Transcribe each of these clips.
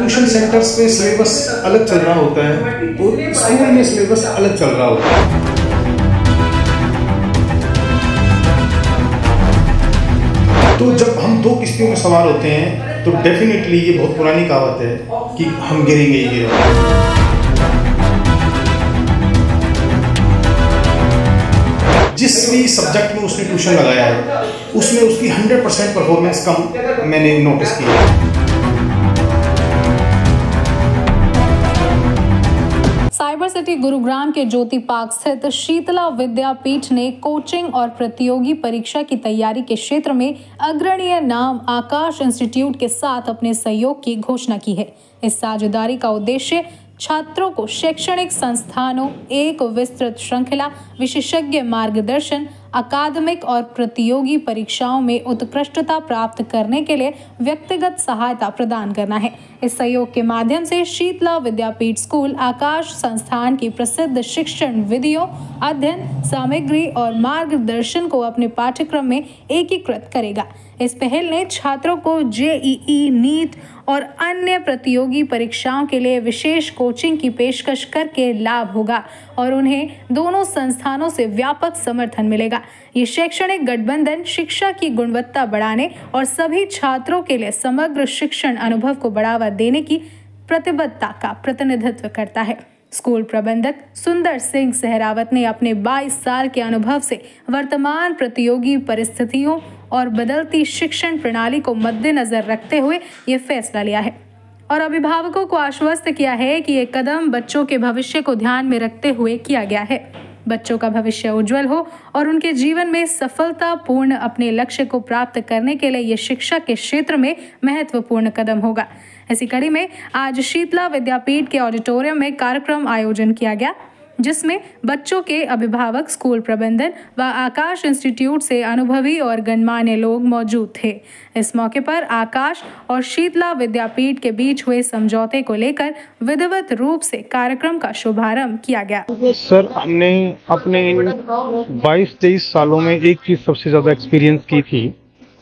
Tuition centres पे syllabus अलग चल रहा होता है और स्कूल में सिलेबस अलग चल रहा होता है। तो जब हम दो किश्तियों में सवार होते हैं तो डेफिनेटली ये बहुत पुरानी कहावत है कि हम गिरेंगे ही गिरेंगे। जिस भी सब्जेक्ट में उसने ट्यूशन लगाया है उसमें उसकी 100% परफॉर्मेंस कम मैंने नोटिस की है। साइबर सिटी गुरुग्राम के ज्योति पार्क स्थित शीतला विद्यापीठ ने कोचिंग और प्रतियोगी परीक्षा की तैयारी के क्षेत्र में अग्रणीय नाम आकाश इंस्टीट्यूट के साथ अपने सहयोग की घोषणा की है। इस साझेदारी का उद्देश्य छात्रों को शैक्षणिक संस्थानों, एक विस्तृत श्रृंखला, विशेषज्ञ मार्गदर्शन, अकादमिक और प्रतियोगी परीक्षाओं में उत्कृष्टता प्राप्त करने के लिए व्यक्तिगत सहायता प्रदान करना है। इस सहयोग के माध्यम से शीतला विद्यापीठ स्कूल आकाश संस्थान की प्रसिद्ध शिक्षण विधियों, अध्ययन सामग्री और मार्गदर्शन को अपने पाठ्यक्रम में एकीकृत करेगा। इस पहल ने छात्रों को जेईई, नीट और अन्य प्रतियोगी परीक्षाओं के लिए विशेष कोचिंग की पेशकश करके लाभ होगा और उन्हें दोनों संस्थानों से व्यापक समर्थन मिलेगा। ये शैक्षणिक गठबंधन शिक्षा की गुणवत्ता बढ़ाने और सभी छात्रों के लिए समग्र शिक्षण अनुभव को बढ़ावा देने की प्रतिबद्धता का प्रतिनिधित्व करता है। स्कूल प्रबंधक सुंदर सिंह सहरावत ने अपने 22 साल के अनुभव से वर्तमान प्रतियोगी परिस्थितियों और बदलती शिक्षण प्रणाली को मद्देनजर रखते हुए ये फैसला लिया है और अभिभावकों को आश्वस्त किया है कि ये कदम बच्चों के भविष्य को ध्यान में रखते हुए किया गया है। बच्चों का भविष्य उज्जवल हो और उनके जीवन में सफलतापूर्ण अपने लक्ष्य को प्राप्त करने के लिए ये शिक्षा के क्षेत्र में महत्वपूर्ण कदम होगा। इसी कड़ी में आज शीतला विद्यापीठ के ऑडिटोरियम में कार्यक्रम आयोजन किया गया जिसमें बच्चों के अभिभावक, स्कूल प्रबंधन व आकाश इंस्टीट्यूट से अनुभवी और गणमान्य लोग मौजूद थे। इस मौके पर आकाश और शीतला विद्यापीठ के बीच हुए समझौते को लेकर विधिवत रूप से कार्यक्रम का शुभारंभ किया गया। सर, हमने अपने 22-23 सालों में एक चीज सबसे ज्यादा एक्सपीरियंस की थी,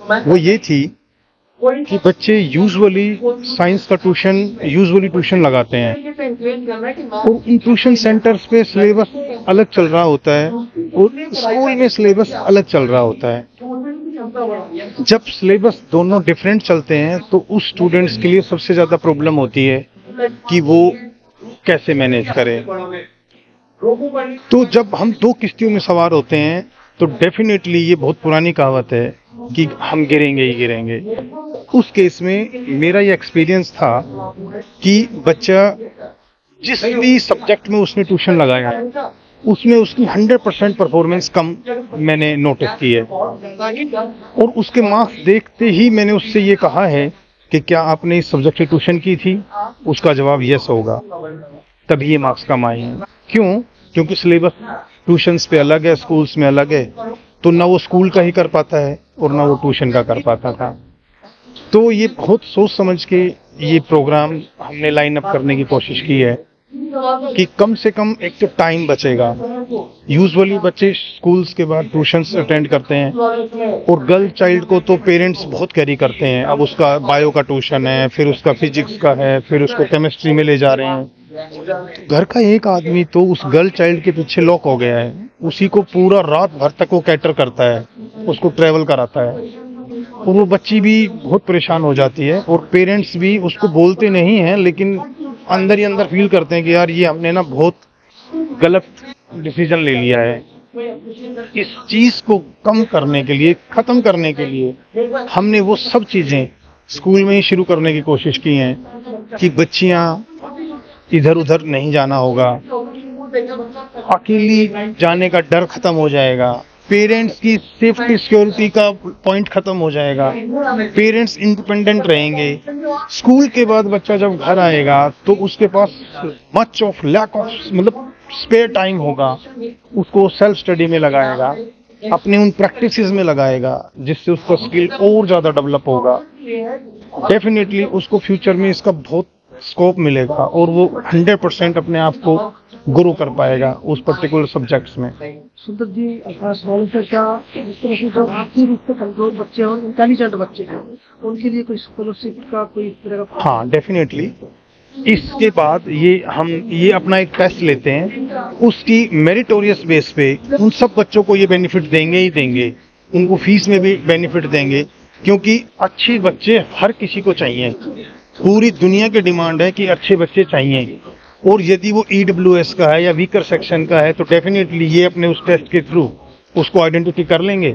वो ये थी कि बच्चे यूजुअली साइंस का ट्यूशन लगाते हैं और उन ट्यूशन सेंटर्स पे सिलेबस अलग चल रहा होता है और स्कूल में सिलेबस अलग चल रहा होता है। जब सिलेबस दोनों डिफरेंट चलते हैं तो उस स्टूडेंट्स के लिए सबसे ज्यादा प्रॉब्लम होती है कि वो कैसे मैनेज करें। तो जब हम दो किश्तियों में सवार होते हैं तो डेफिनेटली ये बहुत पुरानी कहावत है कि हम गिरेंगे ही गिरेंगे। उस केस में मेरा ये एक्सपीरियंस था कि बच्चा जिस भी सब्जेक्ट में उसने ट्यूशन लगाया है उसमें उसकी 100% परफॉर्मेंस कम मैंने नोटिस की है और उसके मार्क्स देखते ही मैंने उससे ये कहा है कि क्या आपने इस सब्जेक्ट की ट्यूशन की थी। उसका जवाब यस होगा, तभी ये मार्क्स कम आए हैं। क्यों? क्योंकि सिलेबस ट्यूशंस पे अलग है, स्कूल्स में अलग है, तो ना वो स्कूल का ही कर पाता है और ना वो ट्यूशन का कर पाता था। तो ये बहुत सोच समझ के ये प्रोग्राम हमने लाइन अप करने की कोशिश की है कि कम से कम एक तो टाइम बचेगा। यूजुअली बच्चे स्कूल्स के बाद ट्यूशंस अटेंड करते हैं और गर्ल चाइल्ड को तो पेरेंट्स बहुत कैरी करते हैं। अब उसका बायो का ट्यूशन है, फिर उसका फिजिक्स का है, फिर उसको केमिस्ट्री में ले जा रहे हैं। घर का एक आदमी तो उस गर्ल चाइल्ड के पीछे लॉक हो गया है, उसी को पूरा रात भर तक वो कैटर करता है, उसको ट्रेवल कराता है और वो बच्ची भी बहुत परेशान हो जाती है और पेरेंट्स भी उसको बोलते नहीं हैं लेकिन अंदर ही अंदर फील करते हैं कि यार ये हमने ना बहुत गलत डिसीजन ले लिया है। इस चीज को कम करने के लिए, खत्म करने के लिए हमने वो सब चीजें स्कूल में ही शुरू करने की कोशिश की हैं कि बच्चियां इधर उधर नहीं जाना होगा, अकेली जाने का डर खत्म हो जाएगा, पेरेंट्स की सेफ्टी सिक्योरिटी का पॉइंट खत्म हो जाएगा, पेरेंट्स इंडिपेंडेंट रहेंगे। स्कूल के बाद बच्चा जब घर आएगा तो उसके पास लैक ऑफ स्पेयर टाइम होगा, उसको सेल्फ स्टडी में लगाएगा, अपने उन प्रैक्टिसेस में लगाएगा जिससे उसका स्किल और ज्यादा डेवलप होगा। डेफिनेटली उसको फ्यूचर में इसका बहुत स्कोप मिलेगा और वो 100% अपने आप को ग्रो कर पाएगा उस पर्टिकुलर सब्जेक्ट्स में। सुंदर जी, क्या जिस तरह से जो आर्थिक रूप से कमजोर बच्चे और इंटेलिजेंट बच्चे हैं उनके लिए कोई स्कॉलरशिप का कोई इस तरह का? हाँ, डेफिनेटली। इसके बाद ये अपना एक टेस्ट लेते हैं, उसकी मेरिटोरियस बेस पे उन सब बच्चों को ये बेनिफिट देंगे ही देंगे, उनको फीस में भी बेनिफिट देंगे, क्योंकि अच्छे बच्चे हर किसी को चाहिए। पूरी दुनिया की डिमांड है कि अच्छे बच्चे चाहिए, और यदि वो EWS का है या वीकर सेक्शन का है तो डेफिनेटली ये अपने उस टेस्ट के थ्रू उसको आइडेंटिटी कर लेंगे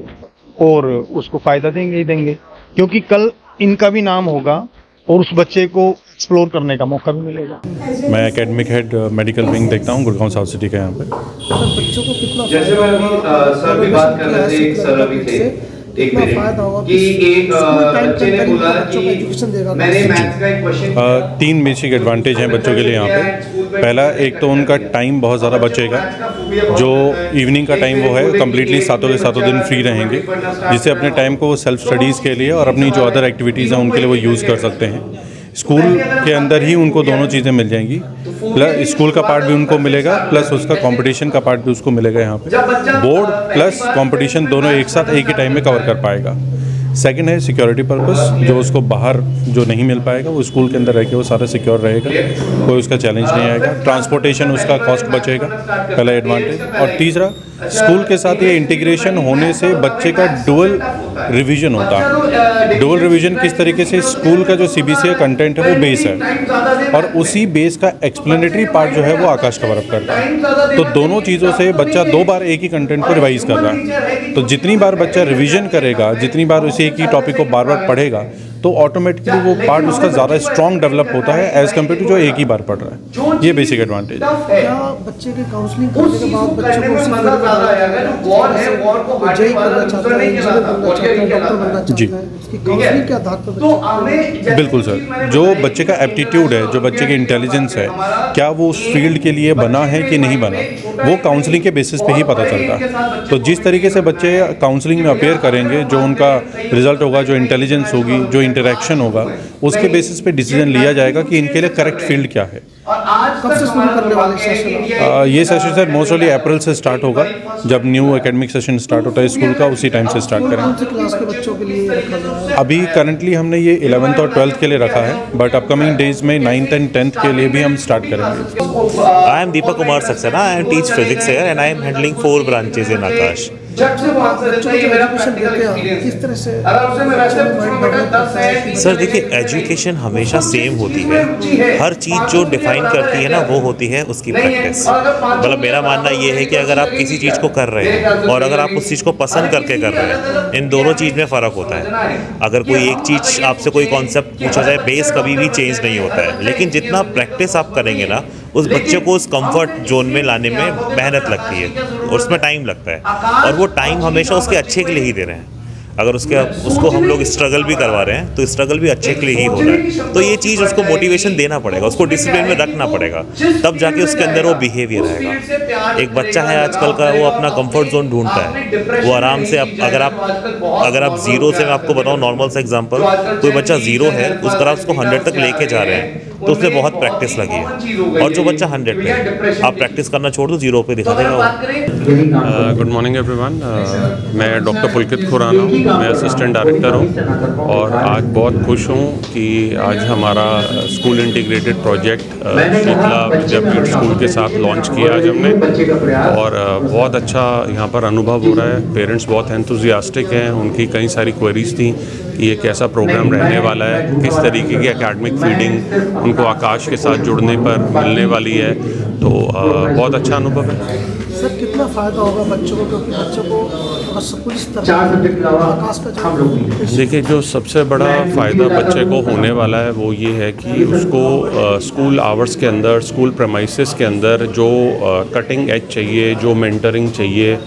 और उसको फायदा देंगे ही देंगे, क्योंकि कल इनका भी नाम होगा और उस बच्चे को एक्सप्लोर करने का मौका भी मिलेगा। मैं एकेडमिक हेड मेडिकल विंग देखता हूँ गुड़गांव साउथ सिटी का यहाँ पे। बच्चों को कितना जैसे मैं अभी सर भी बात कर रहे थे, एक सर अभी थे एक मिनट कि एक बच्चे ने बोला कि मैंने मैथ्स का एक क्वेश्चन। 3 बेसिक एडवांटेज हैं बच्चों के लिए यहाँ पे। पहला, एक तो उनका टाइम बहुत ज़्यादा बचेगा, जो इवनिंग का टाइम वो है कम्प्लीटली सातों के सातों दिन फ्री रहेंगे, जिससे अपने टाइम को सेल्फ स्टडीज़ के लिए और अपनी जो अदर एक्टिविटीज़ हैं उनके लिए वो यूज़ कर सकते हैं। स्कूल के अंदर ही उनको दोनों चीज़ें मिल जाएंगी, प्लस स्कूल का पार्ट भी उनको मिलेगा, प्लस उसका कंपटीशन का पार्ट भी उसको मिलेगा। यहाँ पे बोर्ड प्लस कंपटीशन दोनों एक साथ एक ही टाइम में कवर कर पाएगा। सेकंड है सिक्योरिटी पर्पस, जो उसको बाहर जो नहीं मिल पाएगा वो स्कूल के अंदर रह के वो सारा सिक्योर रहेगा, कोई उसका चैलेंज नहीं आएगा। ट्रांसपोर्टेशन उसका कॉस्ट बचेगा, पहला एडवांटेज। और तीसरा, स्कूल के साथ ये इंटीग्रेशन होने से बच्चे का डुअल रिवीजन होता है। डुअल रिवीजन किस तरीके से, स्कूल का जो CBSE कंटेंट है वो बेस है और उसी बेस का एक्सप्लेनेटरी पार्ट जो है वो आकाश कवर अप करता है। तो दोनों चीज़ों से बच्चा 2 बार एक ही कंटेंट को रिवाइज कर रहा है। तो जितनी बार बच्चा रिवीजन करेगा, जितनी बार उसे एक ही टॉपिक को बार बार पढ़ेगा, तो ऑटोमेटिकली वो पार्ट उसका ज़्यादा स्ट्रॉन्ग डेवलप होता है एज़ कम्पेयर टू जो एक ही बार पढ़ रहा है। ये बेसिक एडवांटेज है। क्या बच्चे की काउंसलिंग करने के बाद बच्चों को उसी फील्ड में जेई करना चाहता है, इंजीनियर बनना चाहता है, डॉक्टर बनना चाहता है, उसकी काउंसलिंग के आधार पर? बिल्कुल सर, जो बच्चे का एप्टीट्यूड है, जो बच्चे की इंटेलिजेंस है, क्या वो उस फील्ड के लिए बना है कि नहीं बना, वो काउंसलिंग के बेसिस पे ही पता चलता है। तो जिस तरीके से बच्चे काउंसलिंग में अपेयर करेंगे, जो उनका रिजल्ट होगा, जो इंटेलिजेंस होगी, जो इंटरेक्शन होगा, उसके बेसिस पे डिसीजन लिया जाएगा कि इनके लिए करेक्ट फील्ड क्या है। कब से शुरू करने वाले सेशन? ये सेशन सर मोस्टली अप्रैल से स्टार्ट होगा, जब न्यू एकेडमिक सेशन स्टार्ट होता है स्कूल का, उसी टाइम से स्टार्ट करेंगे। कौन सी क्लास के बच्चों के लिए रखा गया है? अभी करंटली हमने ये 11th और 12th के लिए रखा है, बट अपकमिंग डेज में 9th एंड 10th के लिए भी हम स्टार्ट करेंगे। I am Deepak Kumar Saxena. I teach physics here and I am handling 4 branches in Akash. Sir देखिए, एजुकेशन हमेशा सेम होती है। हर चीज़ जो डिफाइन करती है ना, वो होती है उसकी प्रैक्टिस। मतलब मेरा मानना ये है कि अगर आप किसी चीज़ को कर रहे हैं और अगर आप उस चीज़ को पसंद करके कर रहे हैं, इन दोनों चीज़ में फ़र्क होता है। अगर कोई एक चीज़ आपसे कोई कॉन्सेप्ट पूछा जाए, बेस कभी भी चेंज नहीं होता है, लेकिन जितना प्रैक्टिस आप करेंगे ना, उस बच्चे को उस कंफर्ट जोन में लाने में मेहनत लगती है और उसमें टाइम लगता है, और वो टाइम हमेशा उसके अच्छे के लिए ही दे रहे हैं। अगर उसको हम लोग स्ट्रगल भी करवा रहे हैं तो स्ट्रगल भी अच्छे के लिए ही हो रहा है। तो ये चीज़ उसको मोटिवेशन देना पड़ेगा, उसको डिसिप्लिन में रखना पड़ेगा, तब जाके उसके अंदर वो बिहेवियर आएगा। एक बच्चा है आजकल का, वो अपना कंफर्ट जोन ढूंढता है, वो आराम से अगर आप 0 से, मैं आपको बताऊँ नॉर्मल सा एग्जांपल, कोई बच्चा 0 है, उस तरह उसको 100 तक लेके जा रहे हैं, तो उसमें बहुत प्रैक्टिस लगी है। और जो बच्चा 100 पे है, आप प्रैक्टिस करना छोड़ दो, 0 पे दिखा देगा। गुड मॉर्निंग एवरीवन, मैं डॉक्टर पुलकित खुराना हूँ, मैं असिस्टेंट डायरेक्टर हूँ, और आज बहुत खुश हूँ कि आज हमारा स्कूल इंटीग्रेटेड प्रोजेक्ट शीतला विद्यापीठ स्कूल के साथ लॉन्च किया आज हमने, और बहुत अच्छा यहाँ पर अनुभव हो रहा है। पेरेंट्स बहुत एंथुजियास्टिक हैं, उनकी कई सारी क्वेरीज थी कि ये कैसा प्रोग्राम रहने वाला है, किस तरीके की एकेडमिक फीडिंग उनको आकाश के साथ जुड़ने पर मिलने वाली है, तो बहुत अच्छा अनुभव है। सर कितना फ़ायदा होगा बच्चों को, क्योंकि बच्चों को पुलिस आकाश का देखिए, जो सबसे बड़ा फ़ायदा बच्चे को होने वाला है वो ये है कि उसको स्कूल आवर्स के अंदर, स्कूल प्रेमाइसेस के अंदर जो कटिंग एज चाहिए, जो मेंटरिंग चाहिए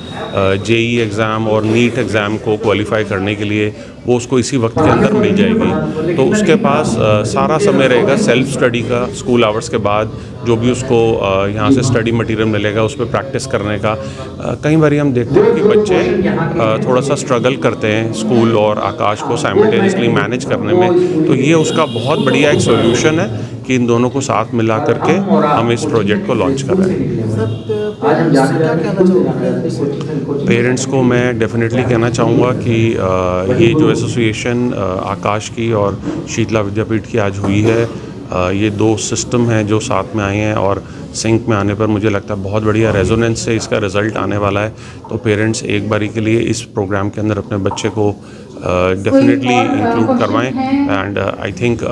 जेई एग्ज़ाम और नीट एग्ज़ाम को क्वालिफाई करने के लिए, वो उसको इसी वक्त के अंदर मिल जाएगी। तो उसके पास सारा समय रहेगा सेल्फ स्टडी का स्कूल आवर्स के बाद, जो भी उसको यहाँ से स्टडी मटेरियल मिलेगा उस पर प्रैक्टिस करने का। कई बार हम देखते हैं कि बच्चे थोड़ा सा स्ट्रगल करते हैं स्कूल और आकाश को साइमल्टेनियसली मैनेज करने में, तो ये उसका बहुत बढ़िया एक सोल्यूशन है कि इन दोनों को साथ मिला करके हम इस प्रोजेक्ट को लॉन्च कर रहे हैं। पेरेंट्स को मैं डेफिनेटली कहना चाहूँगा कि ये जो एसोसिएशन आकाश की और शीतला विद्यापीठ की आज हुई है, ये दो सिस्टम हैं जो साथ में आए हैं और सिंक में आने पर मुझे लगता है बहुत बढ़िया रेजोनेंस से इसका रिज़ल्ट आने वाला है। तो पेरेंट्स एक बारी के लिए इस प्रोग्राम के अंदर अपने बच्चे को डेफिनेटली इंक्लूड करवाएं एंड आई थिंक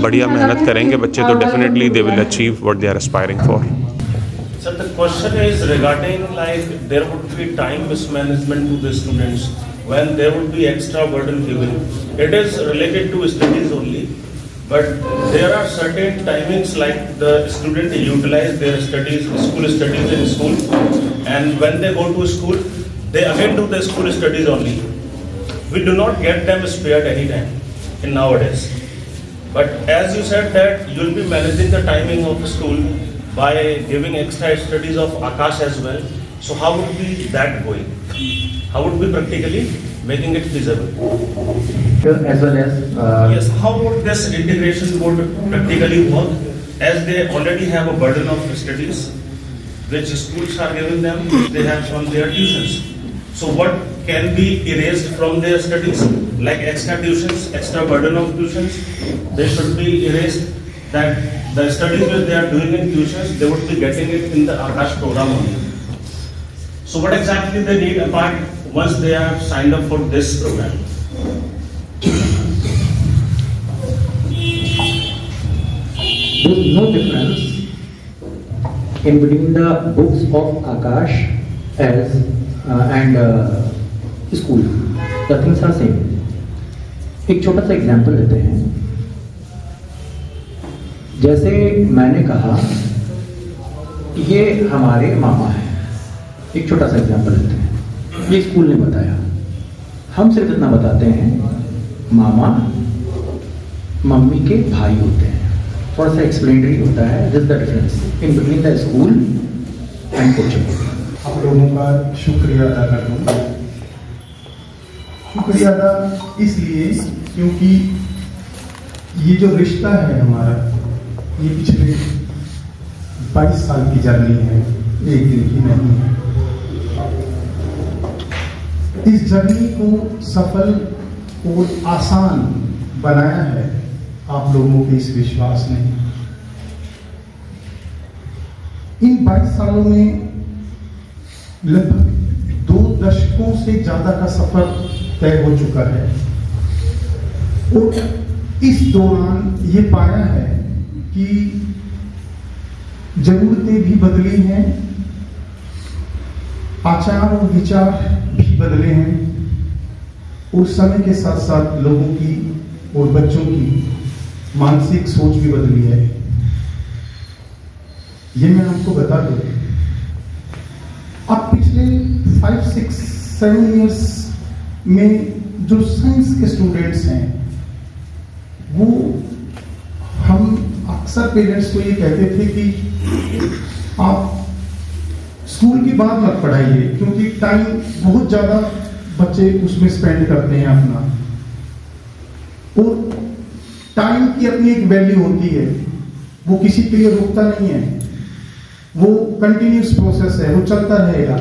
बढ़िया मेहनत करेंगे बच्चे तो definitely they will achieve what they are aspiring for. Sir, the question is regarding like there would be time mismanagement to the students when there would be extra burden given. It is related to studies only, but there are certain timings like the student utilize their studies, school studies in school, and when they go to school, they again do the school studies only. We do not get them spared any time in nowadays. But as you said that you will be managing the timing of the school by giving extra studies of Akash as well. So how would be that going? How would be practically making it feasible? As well as yes, how would this integration would practically work, as they already have a burden of studies which schools are giving them, they have from their tuitions. So what can be erased from their studies, like extra tuitions, extra burden of tuitions, they should be erased. That the studies which they are doing in tuitions, they would be getting it in the Akash program only. So what exactly they need apart once they have signed up for this program? there is no difference in between the books of Akash as and school. The things are same. एक छोटा सा example लेते हैं। जैसे मैंने कहा ये हमारे मामा हैं, एक छोटा सा एग्जाम्पल लेते हैं। ये स्कूल ने बताया, हम सिर्फ इतना बताते हैं मामा मम्मी के भाई होते हैं, थोड़ा सा एक्सप्लेनरी होता है। This the difference in between the school and coaching. आप लोगों का शुक्रिया अदा करता हूँ। शुक्रिया अदा इसलिए क्योंकि ये जो रिश्ता है हमारा, ये पिछले 22 साल की जर्नी है, एक दिन की नहीं है। इस जर्नी को सफल और आसान बनाया है आप लोगों के इस विश्वास ने। इन 22 सालों में लगभग 2 दशकों से ज्यादा का सफर तय हो चुका है और इस दौरान ये पाया है कि जरूरतें भी बदली हैं, आचार और विचार भी बदले हैं और समय के साथ साथ लोगों की और बच्चों की मानसिक सोच भी बदली है। ये मैं आपको बता दूं, अब पिछले 5, 6, 7 इयर्स में जो साइंस के स्टूडेंट्स हैं वो हम अक्सर पेरेंट्स को ये कहते थे कि आप स्कूल के बाद मत पढ़ाइए क्योंकि टाइम बहुत ज्यादा बच्चे उसमें स्पेंड करते हैं अपना, और टाइम की अपनी एक वैल्यू होती है, वो किसी के लिए रुकता नहीं है, वो कंटिन्यूस प्रोसेस है, वो चलता रहेगा।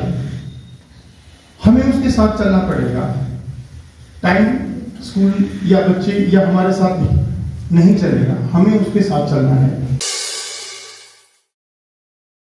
हमें उसके साथ चलना पड़ेगा। टाइम स्कूल या बच्चे या हमारे साथ नहीं चलेगा, हमें उसके साथ चलना है।